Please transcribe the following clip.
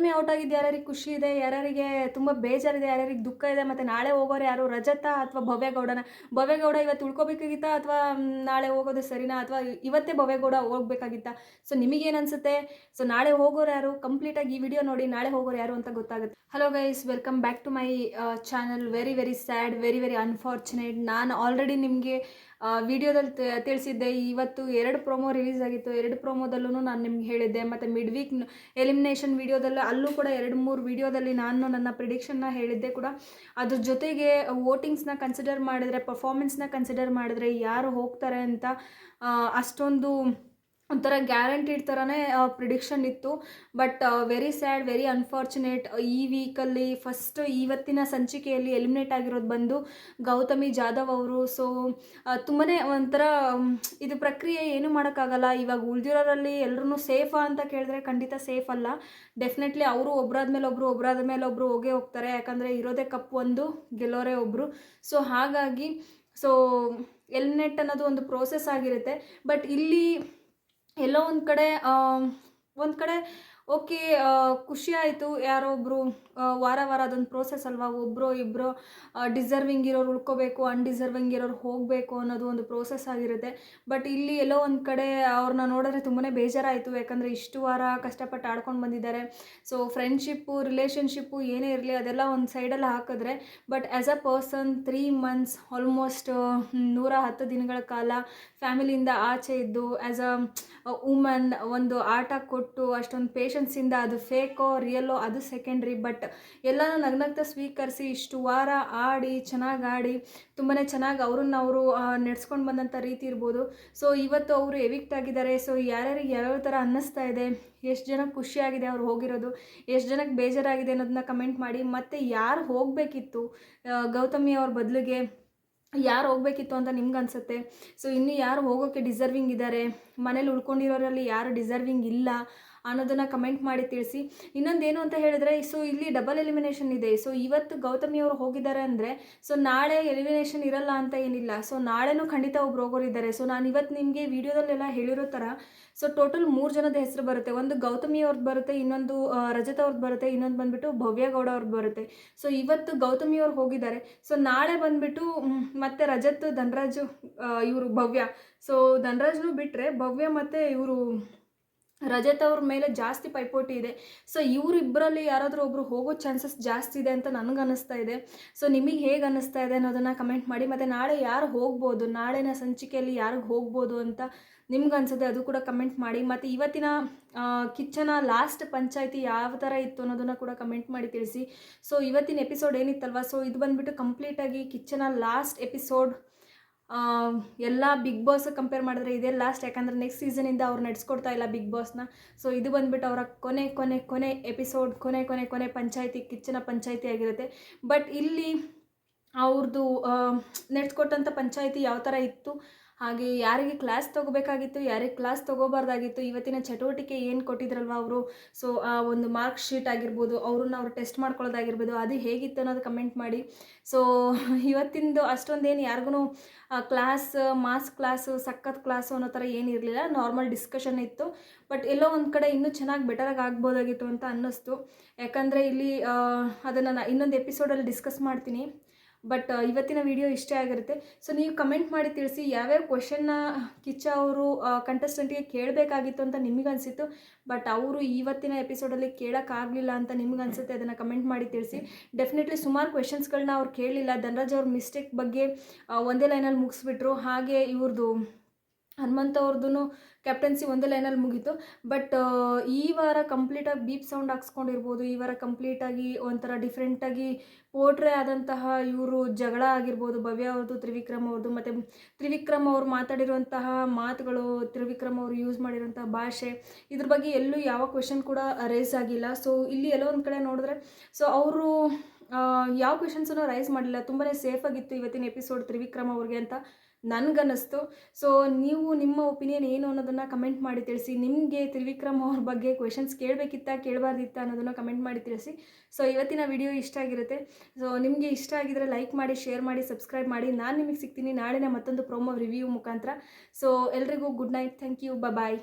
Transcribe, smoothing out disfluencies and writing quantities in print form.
Gautami out ಆಗಿದ್ದು ಯಾರ್ಯಾರಿಗೆ ಖುಷಿ ಇದೆ, ಯಾರ್ಯಾರಿಗೆ ತುಂಬ ಬೇಜಾರಿದೆ, ಯಾರ್ಯಾರಿಗೆ ದುಃಖ ಇದೆ, ಮತ್ತು ನಾಳೆ ಹೋಗೋರು ಯಾರು, ರಜತ ಅಥವಾ ಭವ್ಯಗೌಡನ? ಭವ್ಯಗೌಡ ಇವತ್ತು ಉಳ್ಕೋಬೇಕಾಗಿತ್ತಾ ಅಥವಾ ನಾಳೆ ಹೋಗೋದು ಸರಿನಾ, ಅಥವಾ ಇವತ್ತೇ ಭವ್ಯಗೌಡ ಹೋಗ್ಬೇಕಾಗಿತ್ತಾ? ಸೊ ನಿಮಗೇನು ಅನಿಸುತ್ತೆ? ಸೊ ನಾಳೆ ಹೋಗೋರು ಯಾರು? ಕಂಪ್ಲೀಟಾಗಿ ಈ ವಿಡಿಯೋ ನೋಡಿ ನಾಳೆ ಹೋಗೋರು ಯಾರು ಅಂತ ಗೊತ್ತಾಗುತ್ತೆ. Hello guys, welcome back to my channel. Very very sad, very very unfortunate. ನಾನು ಆಲ್ರೆಡಿ ನಿಮಗೆ ವಿಡಿಯೋದಲ್ಲಿ ತಿಳಿಸಿದ್ದೆ, ಇವತ್ತು 2 ಪ್ರೋಮೋ ರಿಲೀಸ್ ಆಗಿತ್ತು. 2 ಪ್ರೋಮೋದಲ್ಲೂ ನಾನು ನಿಮ್ಗೆ ಹೇಳಿದ್ದೆ, ಮತ್ತು ಮಿಡ್ ವೀಕ್ ಎಲಿಮಿನೇಷನ್ ವಿಡಿಯೋದಲ್ಲಿ ಅಲ್ಲೂ ಕೂಡ 2-3 ವಿಡಿಯೋದಲ್ಲಿ ನಾನು ನನ್ನ ಪ್ರಿಡಿಕ್ಷನ್ನ ಹೇಳಿದ್ದೆ ಕೂಡ. ಅದ್ರ ಜೊತೆಗೆ ವೋಟಿಂಗ್ಸ್ನ ಕನ್ಸಿಡರ್ ಮಾಡಿದ್ರೆ, ಪರ್ಫಾರ್ಮೆನ್ಸ್ನ ಕನ್ಸಿಡರ್ ಮಾಡಿದ್ರೆ ಯಾರು ಹೋಗ್ತಾರೆ ಅಂತ ಅಷ್ಟೊಂದು ಒಂಥರ ಗ್ಯಾರಂಟಿಡ್ ಥರನೇ ಪ್ರಿಡಿಕ್ಷನ್ ಇತ್ತು. But very sad, very unfortunate. ಈ ವೀಕಲ್ಲಿ ಫಸ್ಟ್ ಇವತ್ತಿನ ಸಂಚಿಕೆಯಲ್ಲಿ ಎಲಿಮಿನೇಟ್ ಆಗಿರೋದು ಬಂದು ಗೌತಮಿ ಜಾಧವ್ ಅವರು. ಸೊ ತುಂಬಾ ಒಂಥರ ಇದು ಪ್ರಕ್ರಿಯೆ ಏನು ಮಾಡೋಕ್ಕಾಗಲ್ಲ. ಇವಾಗ ಉಳಿದಿರೋರಲ್ಲಿ ಎಲ್ಲರೂ ಸೇಫಾ ಅಂತ ಕೇಳಿದ್ರೆ ಖಂಡಿತ ಸೇಫ್ ಅಲ್ಲ. ಡೆಫಿನೆಟ್ಲಿ ಅವರು ಒಬ್ಬರಾದ್ಮೇಲೆ ಒಬ್ಬರು ಹೋಗೇ ಹೋಗ್ತಾರೆ. ಯಾಕಂದರೆ ಇರೋದೇ ಕಪ್ ಒಂದು, ಗೆಲ್ಲೋರೇ ಒಬ್ಬರು. ಸೊ ಹಾಗಾಗಿ ಎಲಿಮಿನೇಟ್ ಅನ್ನೋದು ಒಂದು ಪ್ರೋಸೆಸ್ ಆಗಿರುತ್ತೆ. ಬಟ್ ಇಲ್ಲಿ ಎಲ್ಲೋ ಒಂದು ಕಡೆ ಓಕೆ, ಖುಷಿ ಆಯಿತು. ಯಾರೋ ಒಬ್ಬರು ವಾರ ಅದೊಂದು ಪ್ರೋಸೆಸ್ ಅಲ್ವಾ, ಒಬ್ಬರು ಇಬ್ಬರು ಡಿಸರ್ವಿಂಗ್ ಇರೋರು ಉಳ್ಕೋಬೇಕು, ಅನ್ಡಿಸರ್ವಿಂಗ್ ಇರೋರು ಹೋಗಬೇಕು ಅನ್ನೋದು ಒಂದು ಪ್ರೋಸೆಸ್ ಆಗಿರುತ್ತೆ. ಬಟ್ ಇಲ್ಲಿ ಎಲ್ಲೋ ಒಂದು ಕಡೆ ಅವ್ರನ್ನ ನೋಡಿದ್ರೆ ತುಂಬಾ ಬೇಜಾರಾಯಿತು. ಯಾಕಂದರೆ ಇಷ್ಟು ವಾರ ಕಷ್ಟಪಟ್ಟು ಆಡ್ಕೊಂಡು ಬಂದಿದ್ದಾರೆ. ಸೊ ಫ್ರೆಂಡ್ಶಿಪ್ಪು, ರಿಲೇಷನ್ಶಿಪ್ಪು ಏನೇ ಇರಲಿ ಅದೆಲ್ಲ ಒಂದು ಸೈಡಲ್ಲಿ ಹಾಕಿದ್ರೆ, but as a person 3 months almost 110 ದಿನಗಳ ಕಾಲ ಫ್ಯಾಮಿಲಿಯಿಂದ ಆಚೆ ಇದ್ದು, ಆ್ಯಸ್ ಅ ವುಮನ್ ಒಂದು ಆಟ ಕೊಟ್ಟು ಅಷ್ಟೊಂದು ಪೇಷನ್ಸಿಂದ, ಅದು ಫೇಕೋ ರಿಯಲ್ಲೋ ಅದು ಸೆಕೆಂಡ್ರಿ, ಬಟ್ ಎಲ್ಲನೂ ನಗ್ನಗ್ತಾ ಸ್ವೀಕರಿಸಿ ಇಷ್ಟು ವಾರ ಚೆನ್ನಾಗಿ ಆಡಿ ತುಂಬಾ ಚೆನ್ನಾಗಿ ಅವರು ನಡೆಸ್ಕೊಂಡು ಬಂದಂಥ ರೀತಿ ಇರ್ಬೋದು. ಸೊ ಇವತ್ತು ಅವರು ಎವಿಕ್ಟ್ ಆಗಿದ್ದಾರೆ. ಸೊ ಯಾರ್ಯಾರಿಗೆ ಯಾವ್ಯಾವ ಥರ ಅನ್ನಿಸ್ತಾ ಇದೆ, ಎಷ್ಟು ಜನಕ್ಕೆ ಖುಷಿಯಾಗಿದೆ ಅವ್ರು ಹೋಗಿರೋದು, ಎಷ್ಟು ಜನಕ್ಕೆ ಬೇಜಾರಾಗಿದೆ ಅನ್ನೋದನ್ನ ಕಮೆಂಟ್ ಮಾಡಿ. ಮತ್ತು ಯಾರು ಹೋಗಬೇಕಿತ್ತು ಗೌತಮಿ ಅವ್ರ ಬದಲಿಗೆ, ಯಾರು ಹೋಗಬೇಕಿತ್ತು ಅಂತ ನಿಮ್ಗೆ ಅನಿಸುತ್ತೆ? ಸೊ ಇನ್ನೂ ಯಾರು ಹೋಗೋಕ್ಕೆ ಡಿಸರ್ವಿಂಗ್ ಇದ್ದಾರೆ, ಮನೇಲಿ ಉಳ್ಕೊಂಡಿರೋರಲ್ಲಿ ಯಾರು ಡಿಸರ್ವಿಂಗ್ ಇಲ್ಲ ಅನ್ನೋದನ್ನು ಕಮೆಂಟ್ ಮಾಡಿ ತಿಳಿಸಿ. ಇನ್ನೊಂದೇನು ಅಂತ ಹೇಳಿದ್ರೆ, ಸೊ ಇಲ್ಲಿ ಡಬಲ್ ಎಲಿಮಿನೇಷನ್ ಇದೆ. ಸೊ ಇವತ್ತು ಗೌತಮಿ ಅವರು ಹೋಗಿದ್ದಾರೆ ಅಂದರೆ, ಸೊ ನಾಳೆ ಎಲಿಮಿನೇಷನ್ ಇರಲ್ಲ ಅಂತ ಏನಿಲ್ಲ. ಸೊ ನಾಳೆನೂ ಖಂಡಿತ ಒಬ್ರು ಹೋಗೋರಿದ್ದಾರೆ. ಸೊ ನಾನು ಇವತ್ತು ನಿಮಗೆ ವಿಡಿಯೋದಲ್ಲೆಲ್ಲ ಹೇಳಿರೋ ಥರ ಸೊ ಟೋಟಲ್ 3 ಜನದ ಹೆಸರು ಬರುತ್ತೆ. ಒಂದು ಗೌತಮಿ ಅವ್ರದ್ದು ಬರುತ್ತೆ, ಇನ್ನೊಂದು ರಜತ ಅವ್ರದ್ದು ಬರುತ್ತೆ, ಇನ್ನೊಂದು ಬಂದುಬಿಟ್ಟು ಭವ್ಯಗೌಡ ಅವ್ರದ್ದು ಬರುತ್ತೆ. ಸೊ ಇವತ್ತು ಗೌತಮಿ ಅವ್ರು ಹೋಗಿದ್ದಾರೆ. ಸೊ ನಾಳೆ ಬಂದುಬಿಟ್ಟು ಮತ್ತೆ ರಜತ್, ಧನರಾಜು, ಇವರು ಭವ್ಯ. ಸೊ ಧನರಾಜ್ನು ಬಿಟ್ಟರೆ ಭವ್ಯ ಮತ್ತು ಇವರು ರಜತ್ ಅವ್ರ ಮೇಲೆ ಜಾಸ್ತಿ ಪೈಪೋಟಿ ಇದೆ. ಸೊ ಇವರಿಬ್ಬರಲ್ಲಿ ಯಾರಾದರೂ ಒಬ್ಬರು ಹೋಗೋ ಚಾನ್ಸಸ್ ಜಾಸ್ತಿ ಇದೆ ಅಂತ ನನಗೆ ಅನ್ನಿಸ್ತಾ ಇದೆ. ಸೊ ನಿಮಗೆ ಹೇಗೆ ಅನ್ನಿಸ್ತಾ ಇದೆ ಅನ್ನೋದನ್ನು ಕಮೆಂಟ್ ಮಾಡಿ. ಮತ್ತು ನಾಳೆ ಯಾರು ಹೋಗ್ಬೋದು, ನಾಳಿನ ಸಂಚಿಕೆಯಲ್ಲಿ ಯಾರಿಗೆ ಹೋಗ್ಬೋದು ಅಂತ ನಿಮ್ಗೆ ಅನ್ಸುತ್ತೆ ಅದು ಕೂಡ ಕಮೆಂಟ್ ಮಾಡಿ. ಮತ್ತು ಇವತ್ತಿನ ಕಿಚ್ಚನ ಲಾಸ್ಟ್ ಪಂಚಾಯಿತಿ ಯಾವ ಥರ ಇತ್ತು ಅನ್ನೋದನ್ನು ಕೂಡ ಕಮೆಂಟ್ ಮಾಡಿ ತಿಳಿಸಿ. ಸೊ ಇವತ್ತಿನ ಎಪಿಸೋಡ್ ಏನಿತ್ತಲ್ವ, ಸೊ ಇದು ಬಂದುಬಿಟ್ಟು ಕಂಪ್ಲೀಟಾಗಿ ಕಿಚ್ಚನ ಲಾಸ್ಟ್ ಎಪಿಸೋಡ್. ಎಲ್ಲ ಬಿಗ್ ಬಾಸ್ ಕಂಪೇರ್ ಮಾಡಿದ್ರೆ ಇದೇ ಲಾಸ್ಟ್. ಯಾಕಂದರೆ ನೆಕ್ಸ್ಟ್ ಸೀಸನಿಂದ ಅವ್ರು ನಡೆಸ್ಕೊಡ್ತಾ ಇಲ್ಲ ಬಿಗ್ ಬಾಸ್ನ. ಸೊ ಇದು ಬಂದುಬಿಟ್ಟು ಅವರ ಕೊನೆ ಎಪಿಸೋಡ್, ಕೊನೆ ಪಂಚಾಯಿತಿ, ಕಿಚ್ಚನ ಪಂಚಾಯಿತಿ ಆಗಿರುತ್ತೆ. ಬಟ್ ಇಲ್ಲಿ ಅವ್ರದ್ದು ನಡೆಸ್ಕೊಟ್ಟಂಥ ಪಂಚಾಯಿತಿ ಯಾವ ಥರ ಇತ್ತು, ಹಾಗೆ ಯಾರಿಗೆ ಕ್ಲಾಸ್ ತೊಗೋಬೇಕಾಗಿತ್ತು, ಯಾರಿಗೆ ಕ್ಲಾಸ್ ತೊಗೋಬಾರ್ದಾಗಿತ್ತು, ಇವತ್ತಿನ ಚಟುವಟಿಕೆ ಏನು ಕೊಟ್ಟಿದ್ರಲ್ವ ಅವರು, ಸೊ ಆ ಒಂದು ಮಾರ್ಕ್ ಶೀಟ್ ಆಗಿರ್ಬೋದು, ಅವ್ರನ್ನ ಅವ್ರು ಟೆಸ್ಟ್ ಮಾಡ್ಕೊಳ್ಳೋದಾಗಿರ್ಬೋದು, ಅದು ಹೇಗಿತ್ತು ಅನ್ನೋದು ಕಮೆಂಟ್ ಮಾಡಿ. ಸೊ ಇವತ್ತಿಂದು ಅಷ್ಟೊಂದೇನು ಯಾರಿಗೂ ಕ್ಲಾಸ್, ಮಾಸ್ ಕ್ಲಾಸು, ಸಖತ್ ಕ್ಲಾಸು ಅನ್ನೋ ಥರ ಏನಿರಲಿಲ್ಲ. ನಾರ್ಮಲ್ ಡಿಸ್ಕಷನ್ ಇತ್ತು. ಬಟ್ ಎಲ್ಲೋ ಒಂದು ಕಡೆ ಇನ್ನೂ ಚೆನ್ನಾಗಿ ಬೆಟರಾಗಿ ಆಗ್ಬೋದಾಗಿತ್ತು ಅಂತ ಅನ್ನಿಸ್ತು. ಯಾಕಂದರೆ ಇಲ್ಲಿ ಅದನ್ನು ನಾನು ಇನ್ನೊಂದು ಎಪಿಸೋಡಲ್ಲಿ ಡಿಸ್ಕಸ್ ಮಾಡ್ತೀನಿ. ಬಟ್ ಇವತ್ತಿನ ವಿಡಿಯೋ ಇಷ್ಟೇ ಆಗಿರುತ್ತೆ. ಸೊ ನೀವು ಕಮೆಂಟ್ ಮಾಡಿ ತಿಳಿಸಿ ಯಾವ್ಯಾವ ಕ್ವೆಶನ್ನ ಕಿಚ್ಚ ಅವರು ಕಂಟೆಸ್ಟೆಂಟ್ಗೆ ಕೇಳಬೇಕಾಗಿತ್ತು ಅಂತ ನಿಮಗನ್ಸಿತ್ತು, ಬಟ್ ಅವರು ಇವತ್ತಿನ ಎಪಿಸೋಡಲ್ಲಿ ಕೇಳೋಕ್ಕಾಗಲಿಲ್ಲ ಅಂತ ನಿಮ್ಗನ್ಸುತ್ತೆ, ಅದನ್ನು ಕಮೆಂಟ್ ಮಾಡಿ ತಿಳಿಸಿ. ಡೆಫಿನೆಟ್ಲಿ ಸುಮಾರು ಕ್ವೆಶನ್ಸ್ಗಳನ್ನ ಅವ್ರು ಕೇಳಲಿಲ್ಲ. ಧನರಾಜ್ ಅವ್ರ ಮಿಸ್ಟೇಕ್ ಬಗ್ಗೆ ಒಂದೇ ಲೈನಲ್ಲಿ ಮುಗಿಸ್ಬಿಟ್ರು. ಹಾಗೆ ಇವ್ರದ್ದು ಹನುಮಂತ ಅವ್ರದ್ದು ಕ್ಯಾಪ್ಟನ್ಸಿ ಒಂದೇ ಲೈನಲ್ಲಿ ಮುಗೀತು. ಬಟ್ ಈ ವಾರ ಕಂಪ್ಲೀಟಾಗಿ ಬೀಪ್ ಸೌಂಡ್ ಹಾಕ್ಸ್ಕೊಂಡಿರ್ಬೋದು. ಈ ವಾರ ಕಂಪ್ಲೀಟಾಗಿ ಒಂಥರ ಡಿಫ್ರೆಂಟಾಗಿ ಪೋರ್ಟ್ರೇ ಆದಂತಹ ಇವರು ಜಗಳ ಆಗಿರ್ಬೋದು, ಭವ್ಯ ಅವ್ರದ್ದು, ತ್ರಿವಿಕ್ರಮ್ ಅವ್ರದ್ದು. ಮತ್ತು ತ್ರಿವಿಕ್ರಮ್ ಅವ್ರು ಮಾತಾಡಿರುವಂತಹ ಮಾತುಗಳು, ತ್ರಿವಿಕ್ರಮ್ ಅವರು ಯೂಸ್ ಮಾಡಿರೋಂಥ ಭಾಷೆ, ಇದ್ರ ಬಗ್ಗೆ ಎಲ್ಲೂ ಯಾವ ಕ್ವೆಶನ್ ಕೂಡ ರೇಸ್ ಆಗಿಲ್ಲ. ಸೊ ಇಲ್ಲಿ ಎಲ್ಲೋ ಒಂದು ಕಡೆ ನೋಡಿದ್ರೆ ಸೊ ಅವರು ಯಾವ ಕ್ವೆಶನ್ಸನ್ನು ರೈಸ್ ಮಾಡಿಲ್ಲ. ತುಂಬಾ ಸೇಫಾಗಿತ್ತು ಇವತ್ತಿನ ಎಪಿಸೋಡ್ ತ್ರಿವಿಕ್ರಮ್ ಅವ್ರಿಗೆ ಅಂತ ನನಗನ್ನಿಸ್ತು. ಸೊ ನೀವು ನಿಮ್ಮ ಒಪಿನಿಯನ್ ಏನು ಅನ್ನೋದನ್ನು ಕಮೆಂಟ್ ಮಾಡಿ ತಿಳಿಸಿ. ನಿಮಗೆ ತ್ರಿವಿಕ್ರಮ್ ಅವ್ರ ಬಗ್ಗೆ ಕ್ವೆಶನ್ಸ್ ಕೇಳಬೇಕಿತ್ತಾ ಕೇಳಬಾರ್ದಿತ್ತಾ ಅನ್ನೋದನ್ನು ಕಮೆಂಟ್ ಮಾಡಿ ತಿಳಿಸಿ. ಸೊ ಇವತ್ತಿನ ವಿಡಿಯೋ ಇಷ್ಟ ಆಗಿರುತ್ತೆ. ಸೊ ನಿಮಗೆ ಇಷ್ಟ ಆಗಿದ್ರೆ ಲೈಕ್ ಮಾಡಿ, ಶೇರ್ ಮಾಡಿ, ಸಬ್ಸ್ಕ್ರೈಬ್ ಮಾಡಿ. ನಾನು ನಿಮಗೆ ಸಿಗ್ತೀನಿ ನಾಳಿನ ಮತ್ತೊಂದು ಪ್ರೋಮೋ ರಿವ್ಯೂ ಮುಖಾಂತರ. ಸೊ ಎಲ್ರಿಗೂ good night, thank you, bye.